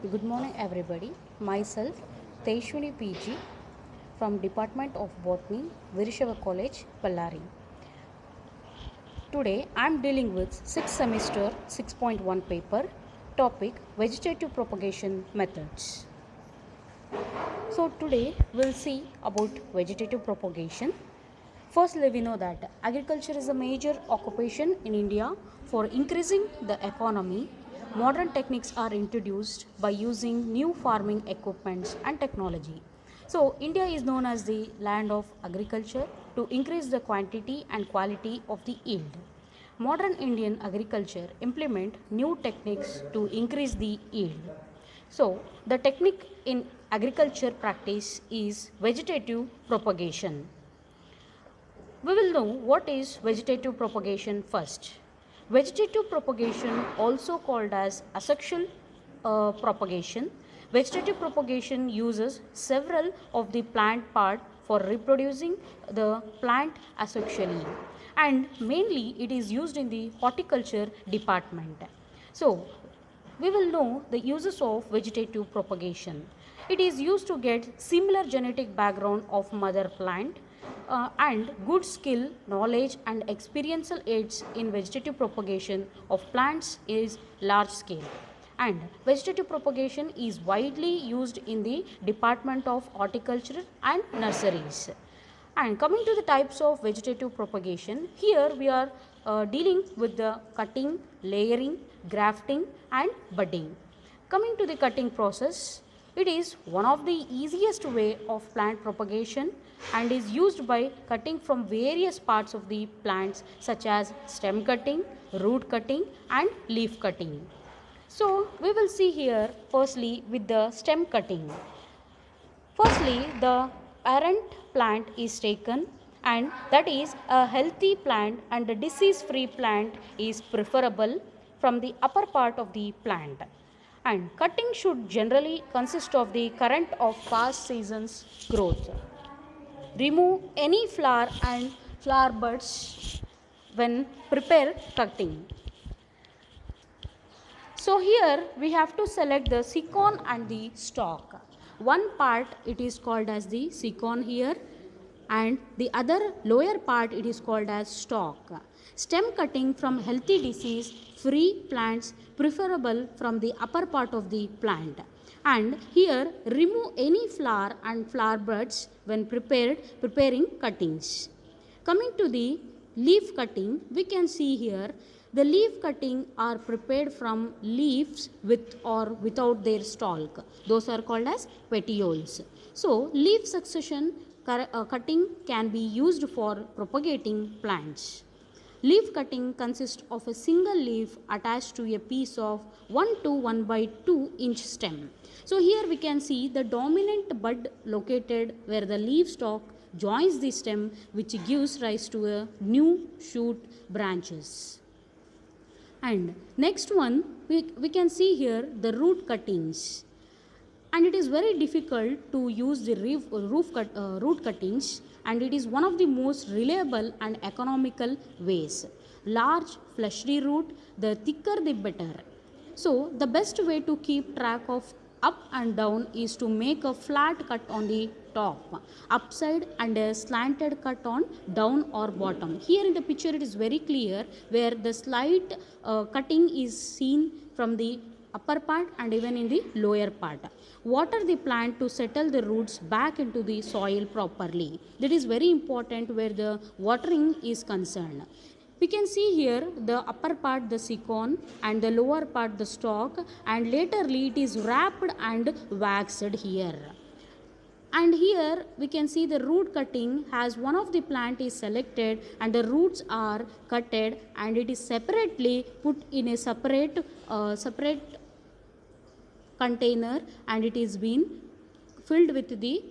Good morning, everybody. Myself, Teshwini PG from Department of Botany, Virishava College, Ballari. Today, I am dealing with 6th semester 6.1 paper, topic vegetative propagation methods. So, today we'll see about vegetative propagation. Firstly, we know that agriculture is a major occupation in India. For increasing the economy, modern techniques are introduced by using new farming equipments and technology. So, India is known as the land of agriculture to increase the quantity and quality of the yield. Modern Indian agriculture implement new techniques to increase the yield. So, the technique in agriculture practice is vegetative propagation. We will know what is vegetative propagation first. Vegetative propagation, also called as asexual propagation. Vegetative propagation uses several of the plant part for reproducing the plant asexually, and mainly it is used in the horticulture department. So, we will know the uses of vegetative propagation. It is used to get similar genetic background of mother plant and good skill, knowledge and experiential aids in vegetative propagation of plants is large scale. And vegetative propagation is widely used in the Department of Horticulture and Nurseries. And coming to the types of vegetative propagation, here we are dealing with the cutting, layering, grafting and budding. Coming to the cutting process, it is one of the easiest way of plant propagation and is used by cutting from various parts of the plants such as stem cutting, root cutting and leaf cutting. So, we will see here firstly with the stem cutting. Firstly, the parent plant is taken, and that is a healthy plant and a disease free plant is preferable from the upper part of the plant. And cutting should generally consist of the current of past season's growth. Remove any flower and flower buds when prepare cutting. So here we have to select the sicon and the stalk. One part it is called as the sicon here, and the other lower part it is called as stalk. Stem cutting from healthy disease free plants preferable from the upper part of the plant. And here remove any flower and flower buds when preparing cuttings. Coming to the leaf cutting, we can see here the leaf cutting are prepared from leaves with or without their stalk. Those are called as petioles. So, leaf succession cutting can be used for propagating plants. Leaf cutting consists of a single leaf attached to a piece of 1 to 1 by 2 inch stem. So here we can see the dominant bud located where the leaf stalk joins the stem, which gives rise to a new shoot branches. And next one we can see here the root cuttings, and it is very difficult to use the root cuttings, and it is one of the most reliable and economical ways. Large fleshy root, the thicker the better. So the best way to keep track of up and down is to make a flat cut on the top upside and a slanted cut on down or bottom. Here in the picture it is very clear where the slight cutting is seen from the upper part and even in the lower part. Water the plant to settle the roots back into the soil properly. That is very important where the watering is concerned. We can see here the upper part the sicon and the lower part the stalk, and laterly it is wrapped and waxed here. And here we can see the root cutting has one of the plant is selected and the roots are cutted, and it is separately put in a separate container, and it is been filled with the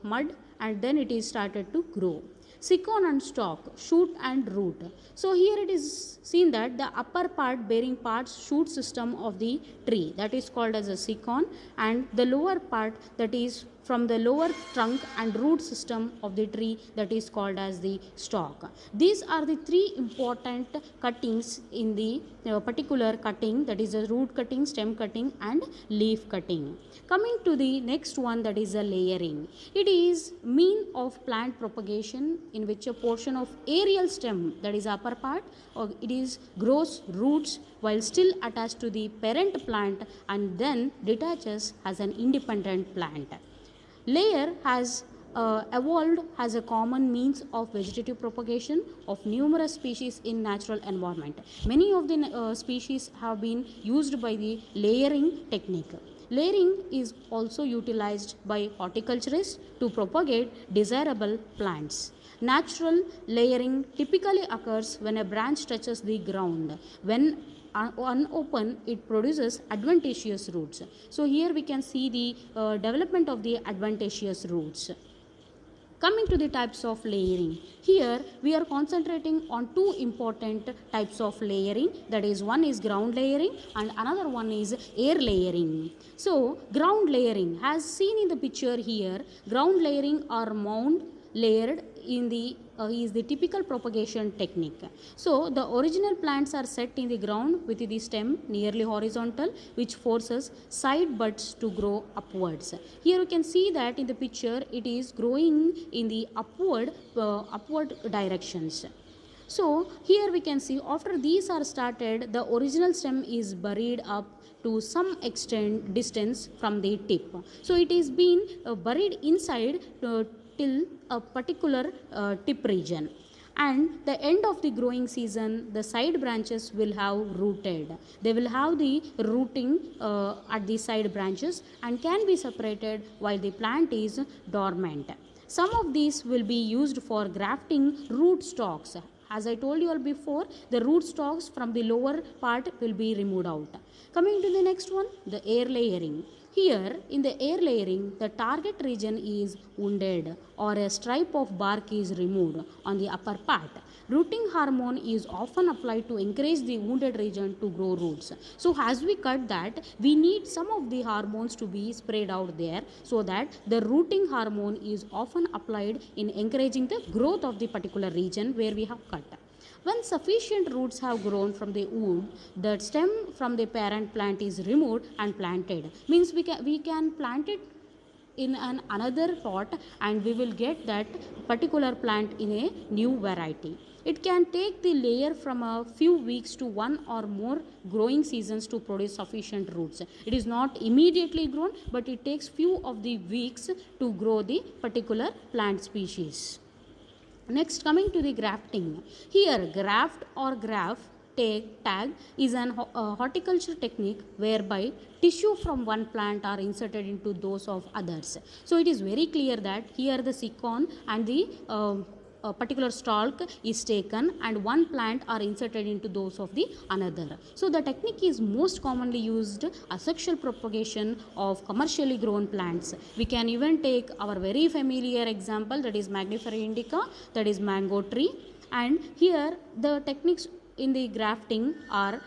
mud, and then it is started to grow. Sicon and stalk, shoot and root. So here it is seen that the upper part bearing parts shoot system of the tree, that is called as a sicon, and the lower part that is from the lower trunk and root system of the tree, that is called as the stalk. These are the three important cuttings in the particular cutting, that is the root cutting, stem cutting and leaf cutting. Coming to the next one, that is a layering. It is mean of plant propagation in which a portion of aerial stem, that is upper part, or it is grows roots while still attached to the parent plant and then detaches as an independent plant. Layer has evolved as a common means of vegetative propagation of numerous species in natural environment. Many of the species have been used by the layering technique. Layering is also utilized by horticulturists to propagate desirable plants. Natural layering typically occurs when a branch touches the ground. When unopened, it produces adventitious roots. So here we can see the development of the adventitious roots. Coming to the types of layering, here we are concentrating on two important types of layering, that is one is ground layering and another one is air layering. So ground layering, as seen in the picture here, ground layering or mound layered in the is the typical propagation technique. So the original plants are set in the ground with the stem nearly horizontal, which forces side buds to grow upwards. Here you can see that in the picture it is growing in the upward directions. So here we can see after these are started, the original stem is buried up to some extent distance from the tip. So it is been buried inside till a particular tip region, and the end of the growing season the side branches will have rooted. They will have the rooting at the side branches and can be separated while the plant is dormant. Some of these will be used for grafting root stalks. As I told you all before, the root stalks from the lower part will be removed out. Coming to the next one, the air layering. Here in the air layering, the target region is wounded or a stripe of bark is removed on the upper part. Rooting hormone is often applied to encourage the wounded region to grow roots. So as we cut that, we need some of the hormones to be sprayed out there, so that the rooting hormone is often applied in encouraging the growth of the particular region where we have cut. When sufficient roots have grown from the wood, the stem from the parent plant is removed and planted. Means we can plant it in another pot and we will get that particular plant in a new variety. It can take the layer from a few weeks to one or more growing seasons to produce sufficient roots. It is not immediately grown, but it takes few of the weeks to grow the particular plant species. Next, coming to the grafting. Here, graft or graft tag is an horticulture technique whereby tissue from one plant are inserted into those of others. So it is very clear that here the sicon and the a particular stalk is taken and one plant are inserted into those of the another. So the technique is most commonly used asexual propagation of commercially grown plants. We can even take our very familiar example, that is Magnifera indica, that is mango tree, and here the techniques in the grafting are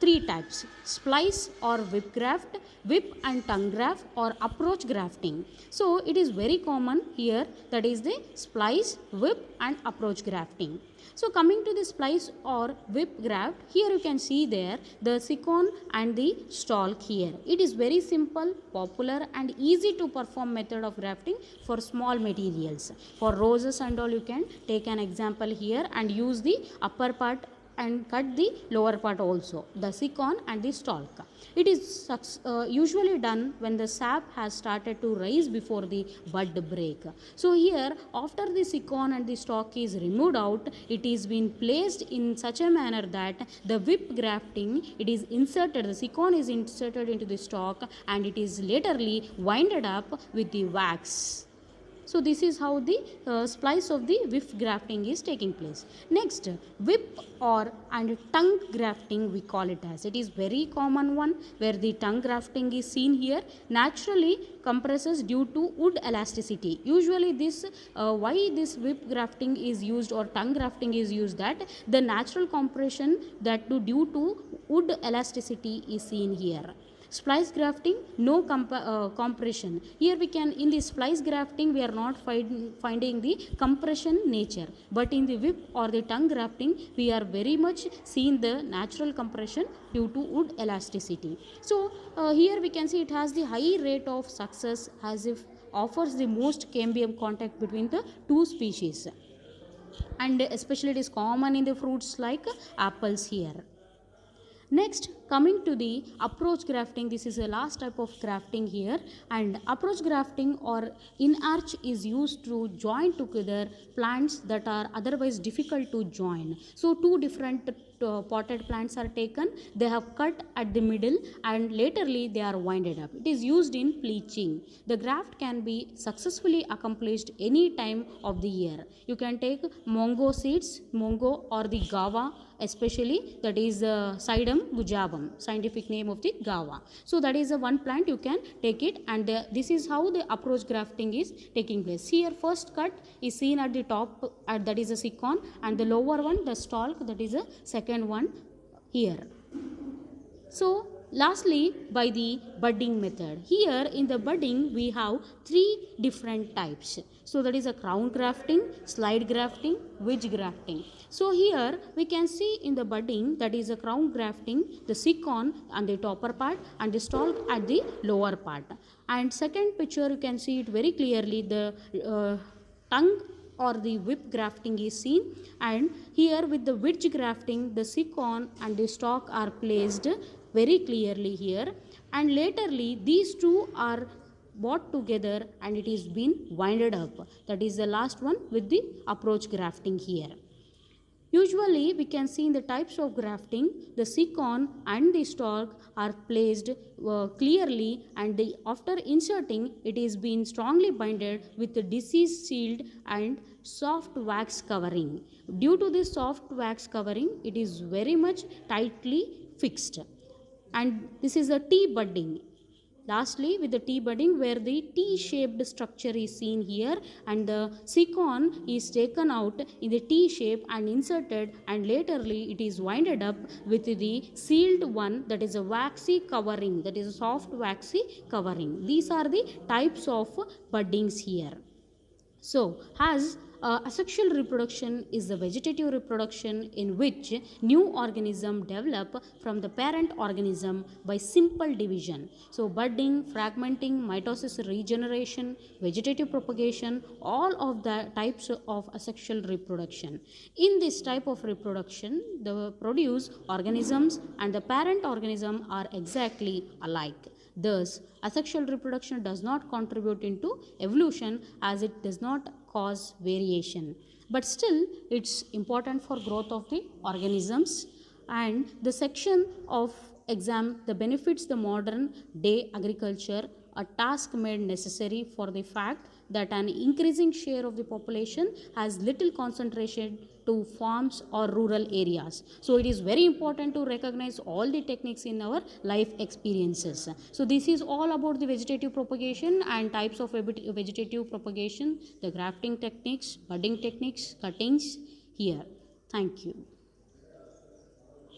three types: splice or whip graft, whip and tongue graft, or approach grafting. So it is very common here, that is the splice, whip and approach grafting. So coming to the splice or whip graft, here you can see there the sicon and the stalk here. It is very simple, popular and easy to perform method of grafting for small materials. For roses and all, you can take an example here and use the upper part and cut the lower part also, the sicon and the stalk. It is usually done when the sap has started to rise before the bud break. So here, after the sicon and the stalk is removed out, it is been placed in such a manner that the whip grafting, it is inserted, the sicon is inserted into the stalk and it is laterally winded up with the wax. So this is how the splice of the whip grafting is taking place. Next, whip or and tongue grafting we call it as. It is very common one where the tongue grafting is seen here. Naturally compresses due to wood elasticity. Usually this why this whip grafting is used or tongue grafting is used, that the natural compression that due to wood elasticity is seen here. Splice grafting, no compression. Here we can, in the splice grafting, we are not finding the compression nature, but in the whip or the tongue grafting, we are very much seeing the natural compression due to wood elasticity. So here we can see it has the high rate of success, as if offers the most cambium contact between the two species, and especially it is common in the fruits like apples here. Next, coming to the approach grafting, this is the last type of grafting here, and approach grafting or in arch is used to join together plants that are otherwise difficult to join. So two different potted plants are taken, they have cut at the middle and laterly they are winded up. It is used in bleaching. The graft can be successfully accomplished any time of the year. You can take mango seeds, mango or the guava, especially that is Sidum gujabum, scientific name of the guava. So that is a one plant, you can take it, and this is how the approach grafting is taking place. Here first cut is seen at the top, that is a sicon, and the lower one, the stalk, that is a second one here. So lastly, by the budding method. Here in the budding we have three different types. So that is a crown grafting, slide grafting, wedge grafting. So here we can see in the budding, that is a crown grafting, the sicon on the topper part and the stalk at the lower part. And second picture you can see it very clearly, the tongue or the whip grafting is seen, and here with the wedge grafting, the sicon and the stalk are placed very clearly here, and laterly these two are brought together and it is been winded up. That is the last one with the approach grafting here. Usually we can see in the types of grafting, the sicon and the stalk are placed clearly, and after inserting it is being strongly binded with the disease shield and soft wax covering. Due to this soft wax covering, it is very much tightly fixed. And this is the T budding. Lastly, with the T budding, where the T-shaped structure is seen here, and the sicon is taken out in the T shape and inserted, and laterly it is winded up with the sealed one, that is a waxy covering, that is a soft waxy covering. These are the types of buddings here. So, as asexual reproduction is the vegetative reproduction in which new organism develop from the parent organism by simple division. So budding, fragmenting, mitosis, regeneration, vegetative propagation, all of the types of asexual reproduction. In this type of reproduction, the produced organisms and the parent organism are exactly alike. Thus, asexual reproduction does not contribute into evolution, as it does not cause variation. But still, it's important for growth of the organisms. And the section of exam, the benefits the modern day agriculture, a task made necessary for the fact that an increasing share of the population has little concentration to farms or rural areas. So it is very important to recognize all the techniques in our life experiences. So this is all about the vegetative propagation and types of vegetative propagation, the grafting techniques, budding techniques, cuttings here. Thank you.